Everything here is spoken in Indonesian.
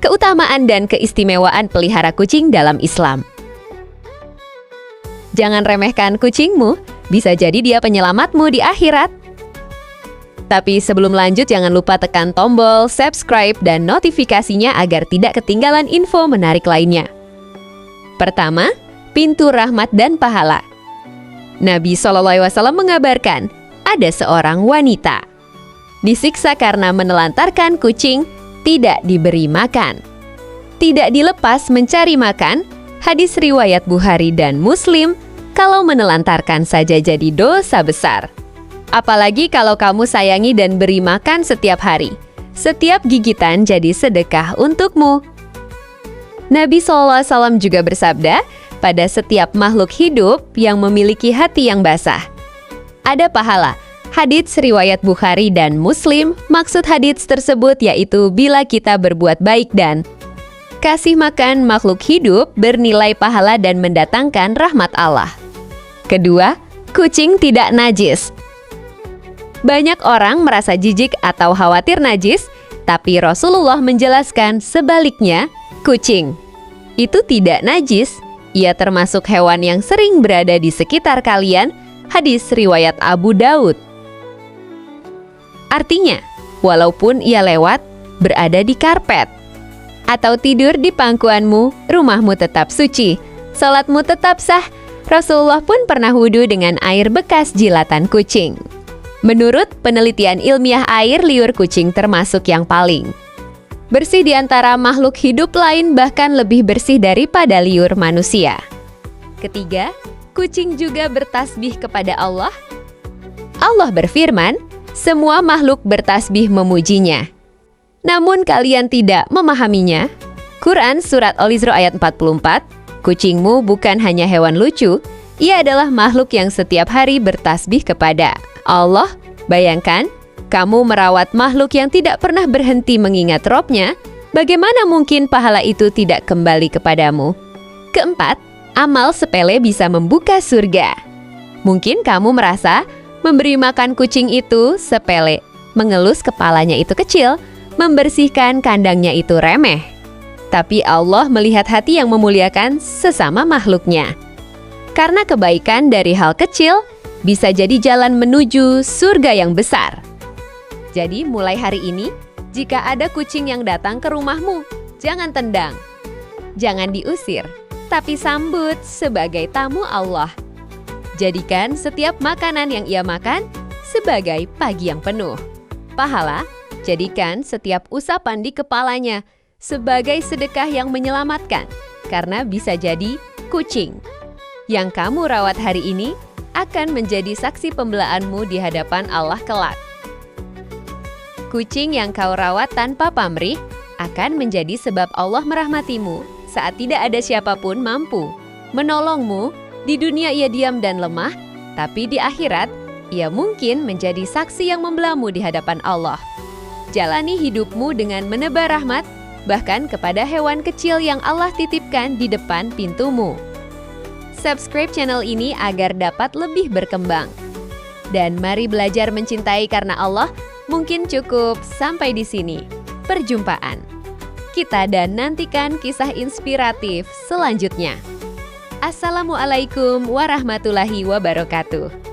Keutamaan dan keistimewaan pelihara kucing dalam Islam. Jangan remehkan kucingmu, bisa jadi dia penyelamatmu di akhirat. Tapi sebelum lanjut, jangan lupa tekan tombol subscribe dan notifikasinya agar tidak ketinggalan info menarik lainnya. Pertama, pintu rahmat dan pahala. Nabi SAW mengabarkan, ada seorang wanita disiksa karena menelantarkan kucing, tidak diberi makan, tidak dilepas mencari makan. Hadis riwayat Bukhari dan Muslim. Kalau menelantarkan saja jadi dosa besar, apalagi kalau kamu sayangi dan beri makan setiap hari. Setiap gigitan jadi sedekah untukmu. Nabi SAW juga bersabda, pada setiap makhluk hidup yang memiliki hati yang basah ada pahala. Hadits riwayat Bukhari dan Muslim. Maksud hadits tersebut yaitu bila kita berbuat baik dan kasih makan makhluk hidup bernilai pahala dan mendatangkan rahmat Allah. Kedua, kucing tidak najis. Banyak orang merasa jijik atau khawatir najis, tapi Rasulullah menjelaskan sebaliknya, kucing itu tidak najis. Ia termasuk hewan yang sering berada di sekitar kalian. Hadis riwayat Abu Daud. Artinya, walaupun ia lewat, berada di karpet, atau tidur di pangkuanmu, rumahmu tetap suci, salatmu tetap sah. Rasulullah pun pernah wudhu dengan air bekas jilatan kucing. Menurut penelitian ilmiah, air liur kucing termasuk yang paling bersih di antara makhluk hidup lain, bahkan lebih bersih daripada liur manusia. Ketiga, kucing juga bertasbih kepada Allah. Allah berfirman, semua makhluk bertasbih memujinya, namun kalian tidak memahaminya. Quran Surat Al-Isra ayat 44, kucingmu bukan hanya hewan lucu, ia adalah makhluk yang setiap hari bertasbih kepada Allah. Bayangkan, kamu merawat makhluk yang tidak pernah berhenti mengingat Robnya, bagaimana mungkin pahala itu tidak kembali kepadamu? Keempat, amal sepele bisa membuka surga. Mungkin kamu merasa memberi makan kucing itu sepele, mengelus kepalanya itu kecil, membersihkan kandangnya itu remeh. Tapi Allah melihat hati yang memuliakan sesama makhluknya. Karena kebaikan dari hal kecil bisa jadi jalan menuju surga yang besar. Jadi mulai hari ini, jika ada kucing yang datang ke rumahmu, jangan tendang, jangan diusir, tapi sambut sebagai tamu Allah. Jadikan setiap makanan yang ia makan sebagai pagi yang penuh pahala. Jadikan setiap usapan di kepalanya sebagai sedekah yang menyelamatkan, karena bisa jadi kucing yang kamu rawat hari ini akan menjadi saksi pembelaanmu di hadapan Allah kelak. Kucing yang kau rawat tanpa pamrih akan menjadi sebab Allah merahmatimu saat tidak ada siapapun mampu menolongmu. Di dunia ia diam dan lemah, tapi di akhirat ia mungkin menjadi saksi yang membelamu di hadapan Allah. Jalani hidupmu dengan menebar rahmat, bahkan kepada hewan kecil yang Allah titipkan di depan pintumu. Subscribe channel ini agar dapat lebih berkembang. Dan mari belajar mencintai karena Allah. Mungkin cukup sampai di sini. Perjumpaan kita dan nantikan kisah inspiratif selanjutnya. Assalamualaikum warahmatullahi wabarakatuh.